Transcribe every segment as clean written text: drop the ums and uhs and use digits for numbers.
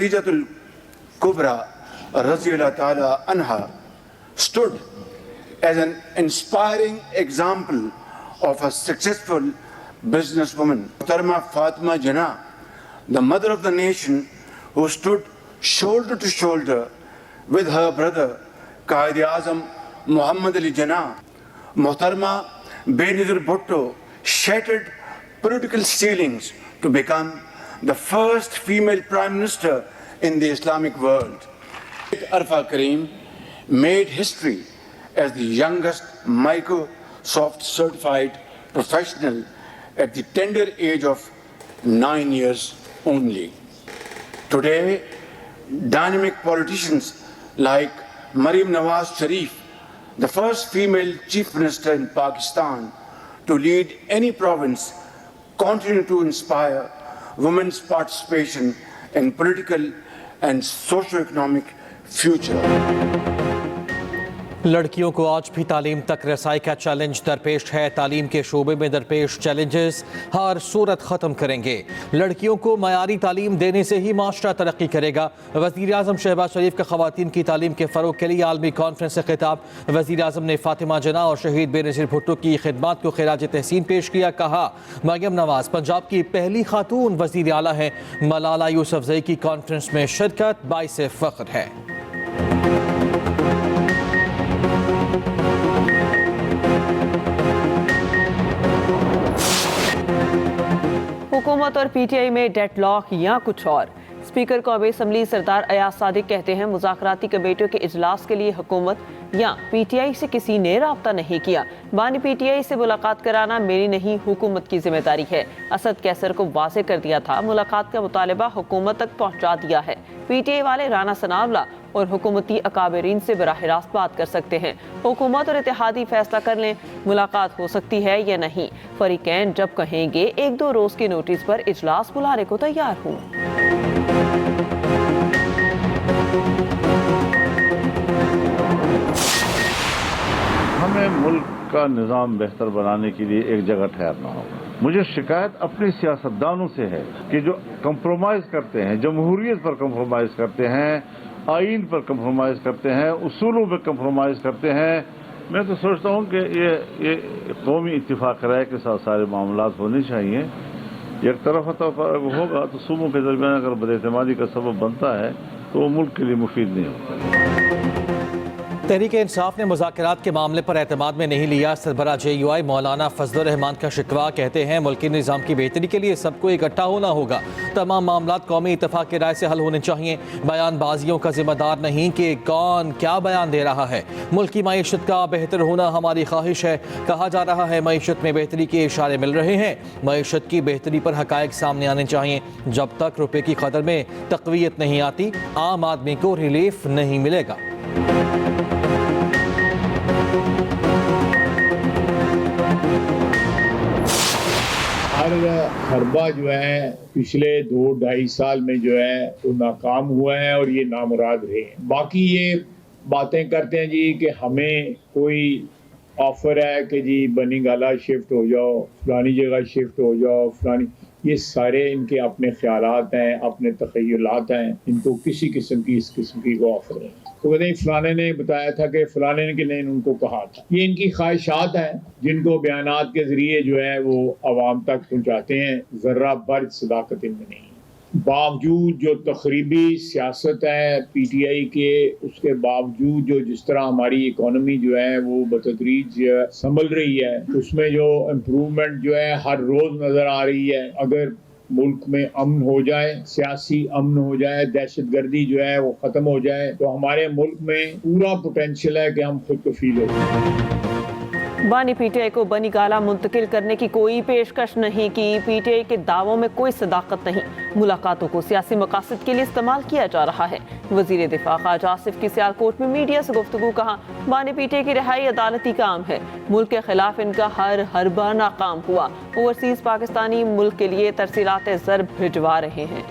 Khadijatul Kubra Raziyallahu Ta'ala Anha stood as an inspiring example of a successful businesswoman. Muhtarama Fatima Jinnah, the mother of the nation, who stood shoulder to shoulder with her brother Quaid-e-Azam Muhammad Ali Jinnah. Muhtarama Benazir Bhutto shattered political ceilings to become the first female prime minister in the Islamic world. Arfa Karim made history as the youngest Microsoft certified professional at the tender age of 9 years only. Today, dynamic politicians like Maryam Nawaz Sharif, the first female chief minister in Pakistan to lead any province, continue to inspire women's participation in political and socio-economic future. लड़कियों को आज भी तालीम तक रसाई का challenge दरपेश है। तालीम के शोबे में दरपेश चैलेंजेस हर सूरत ख़त्म करेंगे। लड़कियों को मयारी तालीम देने से ही माशरा तरक्की करेगा। वज़ीर आज़म शहबाज शरीफ का ख़वातीन की तालीम के फ़रोग़ के लिए आलमी कॉन्फ्रेंस से खिताब। वज़ीर आज़म ने फ़ातिमा जिन्ना और शहीद बेनज़ीर भुट्टो की खिदमात को खिराज तहसीन पेश किया। कहा, मरियम नवाज़ पंजाब की पहली खातून वज़ीर आला हैं। मलाला यूसुफ़ज़ई की कॉन्फ्रेंस में शिरकत बाइस फ़ख्र है। हुकूमत और पीटीआई में डेडलॉक या कुछ और। स्पीकर कौमी असम्बली सरदार अयाज सादिक कहते हैं, मुज़ाकराती कमेटियों के इजलास के लिए हुकूमत या पीटीआई से किसी ने राब्ता नहीं किया। बानी पीटीआई से मुलाकात कराना मेरी नहीं, हुकूमत की जिम्मेदारी है। असद कैसर को वाज़ेह कर दिया था, मुलाकात का मुतालबा हुकूमत तक पहुँचा दिया है। पीटीआई वाले राना सनावला और हुकूमती अकाबरीन से बराह रास्त बात कर सकते हैं। हुकूमत और इत्तेहादी फैसला कर लें मुलाकात हो सकती है या नहीं। फरीकैन जब कहेंगे 1-2 रोज़ की नोटिस पर इजलास बुलाने को तैयार हूँ। हमें मुल्क का निज़ाम बेहतर बनाने के लिए एक जगह ठहरना होगा। मुझे शिकायत अपने सियासतदानों से है कि जो कंप्रोमाइज़ करते हैं, जमहूरियत पर कंप्रोमाइज़ करते हैं, आइन पर कंप्रोमाइज़ करते हैं, उसूलों पर कंप्रोमाइज़ करते हैं। मैं तो सोचता हूँ कि ये कौमी इत्तिफाक राय के साथ सारे मामलात होने चाहिए। एक तरफ होगा तो सूबों के दरमियान अगर बदएतमादी का सबब बनता है तो वो मुल्क के लिए मुफीद नहीं होता। तहरीक इंसाफ ने मुज़ाकरात के मामले पर एतमाद में नहीं लिया। सरबराह JUI मौलाना फजलुर रहमान का शिकवा। कहते हैं, मुल्की निज़ाम की बेहतरी के लिए सबको इकट्ठा होना होगा। तमाम मामलात कौमी इत्तफाक की राय से हल होने चाहिए। बयानबाजियों का जिम्मेदार नहीं कि कौन क्या बयान दे रहा है। मुल्क की मईशत का बेहतर होना हमारी ख्वाहिश है। कहा जा रहा है मईशत में बेहतरी के इशारे मिल रहे हैं। मईशत की बेहतरी पर हकायक सामने आने चाहिए। जब तक रुपये की कदर में तक़वियत नहीं आती, आम आदमी को रिलीफ नहीं मिलेगा। हर हरबा जो है पिछले 2-2.5 साल में जो है वो नाकाम हुआ है और ये नामुराद रहे हैं। बाकी ये बातें करते हैं जी कि हमें कोई ऑफर है कि जी बनी गाला शिफ्ट हो जाओ, फलानी जगह शिफ्ट हो जाओ, फलानी, ये सारे इनके अपने ख्यालात हैं, अपने तखय्युलात हैं। इनको किसी किस्म की इस किस्म की को ऑफर है तो कहते हैं फलाने ने बताया था कि फलाने ने कि नहीं उनको कहा था। ये इनकी ख्वाहिशात हैं जिनको बयानात के जरिए जो है वो आवाम तक पहुँचाते हैं। ज़र्रा भर सदाकत इनमें नहीं। बावजूद जो तखरीबी सियासत है पीटीआई के, उसके बावजूद जो जिस तरह हमारी इकोनॉमी जो है वो बतदरीज संभल रही है, उसमें जो इम्प्रूवमेंट जो है हर रोज़ नज़र आ रही है। अगर मुल्क में अमन हो जाए, सियासी अमन हो जाए, दहशतगर्दी जो है वो ख़त्म हो जाए, तो हमारे मुल्क में पूरा पोटेंशियल है कि हम खुद कफील हो जाए। बानी पीटीआई को बनी गाला मुंतकिल करने की कोई पेशकश नहीं की। पीटीआई के दावों में कोई सदाकत नहीं। मुलाकातों को सियासी मकासद के लिए इस्तेमाल किया जा रहा है। वजीर दिफा ख्वाजा आसिफ की सियालकोट में मीडिया से गुफ्तगू। कहा, बानी पीटीआई की रिहाई अदालती काम है। मुल्क के खिलाफ इनका हर हरबा नाकाम हुआ। ओवरसीज पाकिस्तानी मुल्क के लिए तरसीलात ज़र्ब भिजवा रहे हैं।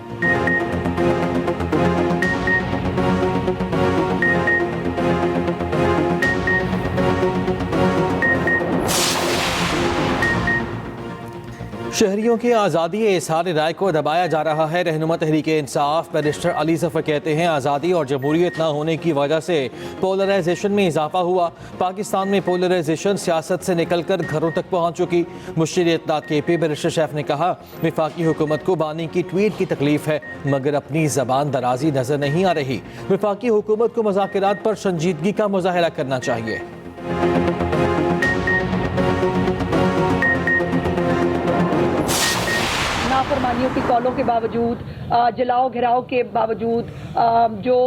शहरियों की आज़ादी इज़हार राय को दबाया जा रहा है। रहनुमा तहरीक इंसाफ बैरिस्टर अली ज़फ़र कहते हैं आज़ादी और जमहूरियत न होने की वजह से पोलराइजेशन में इजाफा हुआ। पाकिस्तान में पोलराइजेशन सियासत से निकल कर घरों तक पहुँच चुकी। मुश्किल इत्तलात KP बैरिस्टर शैफ ने कहा वफाकी हुकूमत को बानी की ट्वीट की तकलीफ है मगर अपनी ज़बान दराजी नजर नहीं आ रही। वफाकी हुकूमत को मुज़ाकरात पर संजीदगी का मुज़ाहरा करना चाहिए। नाफरमानियों की कॉलों के बावजूद, जलाओ घिराव के बावजूद, जो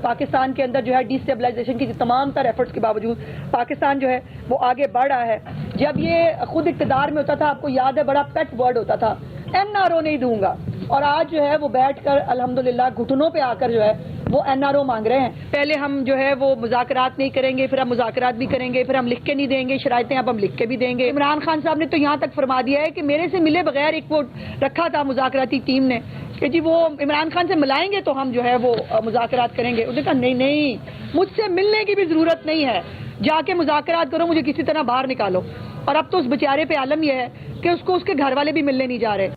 पाकिस्तान के अंदर जो है डिस्टेबलाइजेशन की तमाम तर एफर्ट्स के बावजूद पाकिस्तान जो है वो आगे बढ़ रहा है। जब ये खुद इक़्तिदार में होता था, आपको याद है, बड़ा पेट वर्ड होता था NRO नहीं दूंगा, और आज जो है वो बैठकर अल्हम्दुलिल्लाह घुटनों पे आकर जो है वो NRO मांग रहे हैं। पहले हम जो है वो मुज़ाकरात नहीं करेंगे, फिर हम मुज़ाकरात भी करेंगे, फिर हम लिख के नहीं देंगे शराइतें, अब हम लिख के भी देंगे। इमरान खान साहब ने तो यहाँ तक फरमा दिया है कि मेरे से मिले बगैर एक वो रखा था मुज़ाकराती टीम ने कि जी वो इमरान खान से मिलाएंगे तो हम जो है वो मुज़ाकरात करेंगे। उसने कहा नहीं नहीं, मुझसे मिलने की भी ज़रूरत नहीं है, जाके मुज़ाकरात करो, मुझे किसी तरह बाहर निकालो। और अब तो उस बेचारे पे आलम यह है कि उसको उसके घर वाले भी मिलने नहीं जा रहे।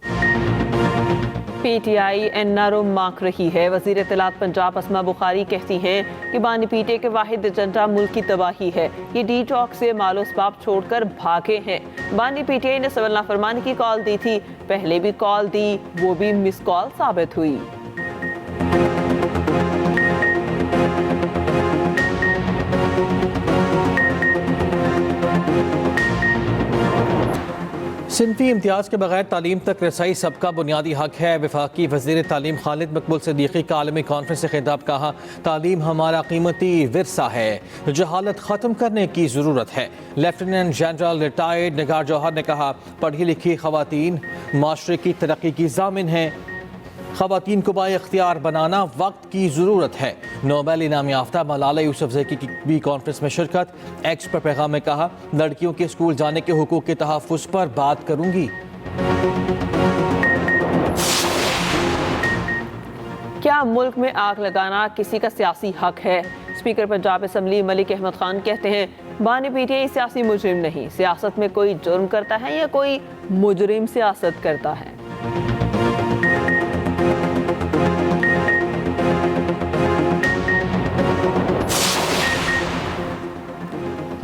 PTI NRO मांग रही है। वज़ीर इत्तलात पंजाब अस्मा बुखारी कहती हैं कि बानी पीटे के वाहिद एजेंडा मुल्क की तबाही है। ये डी-टॉक से मालो असबाब छोड़कर भागे हैं। बानी PTI ने सिविल नाफरमानी की कॉल दी थी, पहले भी कॉल दी, वो भी मिस कॉल साबित हुई। सिनफी इम्तियाज़ के बगैर तालीम तक रसाई सबका बुनियादी हक है। वफाकी वज़ीर तालीम खालिद मकबूल सिद्दीकी का आलमी कॉन्फ्रेंस से खिताब कहा तालीम हमारा कीमती विरसा है, जहालत ख़त्म करने की ज़रूरत है। लेफ्टिनेंट जनरल रिटायर्ड निगार जौहर ने कहा पढ़ी लिखी ख़वातीन माशरे की तरक्की की ज़ामिन हैं। ख़वातीन को बाइख्तियार बनाना वक्त की ज़रूरत है। नोबेल इनाम याफ्ता मलाला यूसुफज़ई की भी कॉन्फ्रेंस में शिरकत। एक्स पर पैगाम में कहा लड़कियों के स्कूल जाने के हुकूक के तहफ़्फ़ुज़ पर बात करूंगी। क्या मुल्क में आग लगाना किसी का सियासी हक है? स्पीकर पंजाब असम्बली मलिक अहमद खान कहते हैं बानी PTI सियासी मुजरिम नहीं, सियासत में कोई जुर्म करता है या कोई मुजरिम सियासत करता है।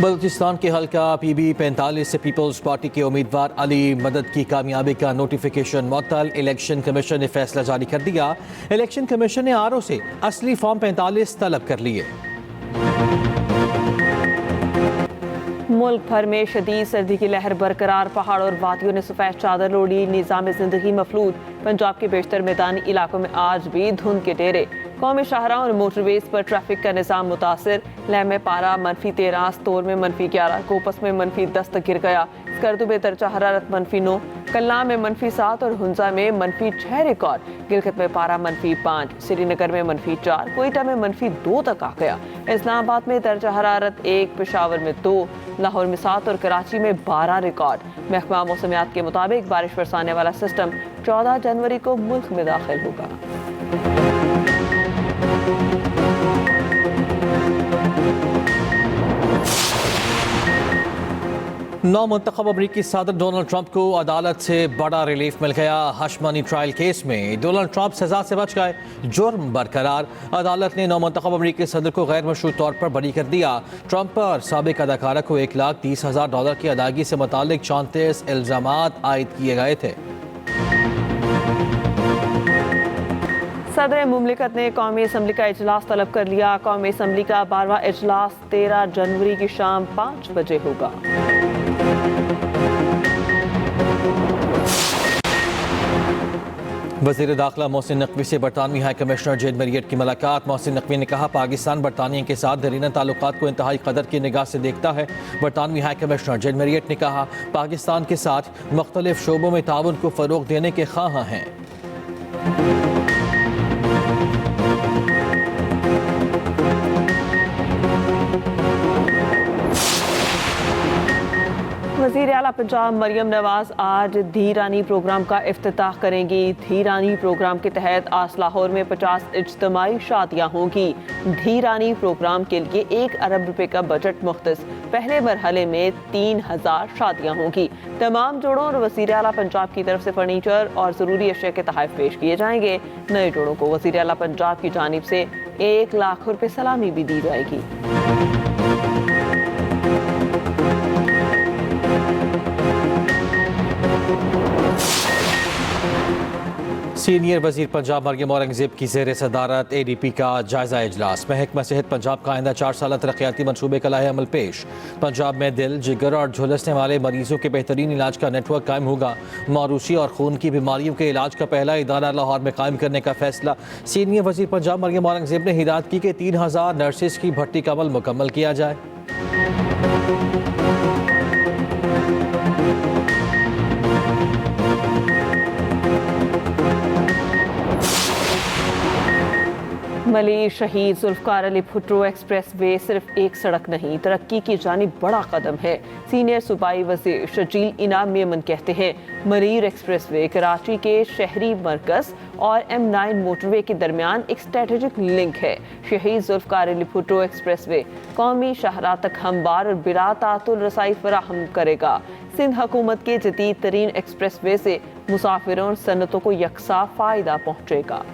बलूचिस्तान के हल्का PB 45 से पीपल्स पार्टी के उम्मीदवार अली मदद की कामयाबी का नोटिफिकेशन मुअत्तल। इलेक्शन कमीशन ने फैसला जारी कर दिया। इलेक्शन कमीशन ने RO से असली फॉर्म 45 तलब कर लिए। मुल्क भर में शदीद सर्दी की लहर बरकरार, पहाड़ और वादियों ने सफ़ेद चादर ओढ़ी, निज़ाम ज़िंदगी मफलूद। पंजाब के बेशतर मैदानी इलाकों में आज भी धुंध के डेरे। कौमी शाहराह और मोटरवेज पर ट्रैफिक का निज़ाम मुतासिर। लेह में पारा -13, स्तोर में -11, कोपस में -10 तक गिर गया। स्कर्दू में दर्जा हरारत -9, कल्ला में -7 और हुंजा में -6 रिकॉर्ड। गिलगित में पारा -5, श्रीनगर में -4, कोयटा में -2 तक आ गया। इस्लामाबाद में दर्जा हरारत 1, पेशावर में 2, लाहौर में 7 और कराची में 12 रिकॉर्ड। महकमा मौसमियात के मुताबिक बारिश बरसाने वाला सिस्टम 14 जनवरी को मुल्क में दाखिल होगा। नौमुंतखब अमरीकी सदर डोनाल्ड ट्रंप को अदालत से बड़ा रिलीफ मिल गया। हश मनी ट्रायल केस में डोनाल्ड ट्रंप सजा से बच गए, जुर्म बरकरार। अदालत ने नौमुंतखब अमरीकी सदर को गैर मशरूत तौर पर बरी कर दिया। ट्रंप पर साबिक अदाकारा को $1,30,000 की अदायगी से मुतालिक 34 इल्जामात आयद किए गए थे। सदर मुमलिकत ने कौमी असम्बली का इजलास तलब कर लिया। कौमी असम्बली का 12वां इजलास 13 जनवरी की शाम 5 बजे होगा। वज़ीर दाखिला मोहसिन नकवी से बरतानवी हाई कमिश्नर जेन मैरियट की मुलाकात। मोहसिन नकवी ने कहा पाकिस्तान बरतानिया के साथ दरीना ताल्लुकात को इंतहाई कदर की निगाह से देखता है। बरतानवी हाई कमिश्नर जेन मैरियट ने कहा पाकिस्तान के साथ मुख्तलिफ शोबों में ताउन को फ़रोग़ देने के ख्वाह हैं। वज़ीर आला पंजाब मरियम नवाज आज धी रानी प्रोग्राम का इफ्तिताह करेंगी। धी रानी प्रोग्राम के तहत आज लाहौर में 50 इज्तिमाई शादियाँ होंगी। धी रानी प्रोग्राम के लिए 1 अरब रुपए का बजट मुख्तस। पहले मरहले में 3000 शादियाँ होंगी। तमाम जोड़ों और वज़ीर आला पंजाब की तरफ से फर्नीचर और ज़रूरी अशिया के तोहफे पेश किए जाएंगे। नए जोड़ों को वज़ीर आला पंजाब की जानिब से 1 लाख रुपए सलामी भी दी जाएगी। सीनियर वजीर पंजाब मरियम औरंगजेब की ज़ेर सदारत ADP का जायजा इजलास। महकमा सेहत पंजाब का आइंदा 4 साला तरक्याती मनसूबे का लाहे अमल पेश। पंजाब में दिल, जिगर और झुलसने वाले मरीजों के बेहतरीन इलाज का नेटवर्क कायम होगा। मौरूसी और खून की बीमारियों के इलाज का पहला इदारा लाहौर में कायम करने का फैसला। सीनियर वजीर पंजाब मरियम औरंगजेब ने हिदायत की कि 3000 नर्सेज की भर्ती का अमल मुकम्मल किया जाए। मली शहीद जुल्फकार अली भुट्टो एक्सप्रेस वे सिर्फ एक सड़क नहीं, तरक्की की जानिब बड़ा कदम है। सीनियर सूबाई वज़ीर शजील इनाम मेमन कहते हैं, मरीर एक्सप्रेस वे कराची के शहरी मरकज़ और M9 मोटरवे के दरमियान एक स्ट्रेटेजिक लिंक है। शहीद जुल्फकार अली भुट्टो एक्सप्रेस वे कौमी शाहराह तक हमवार और बिला तातुल रसाई फराहम करेगा। सिंध हुकूमत के जदीद तरीन एक्सप्रेस वे से मुसाफिरों और सनतों को यकसा फ़ायदा पहुँचेगा।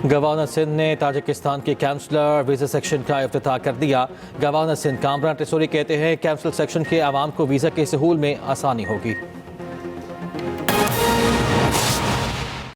गवर्नर सिंध ने ताजिकिस्तान के कैंसलर वीज़ा सेक्शन का इफ्तिताह कर दिया। गवर्नर सिंध कामरान टिसोरी कहते हैं कैंसल सेक्शन के आवाम को वीज़ा के सहूल में आसानी होगी।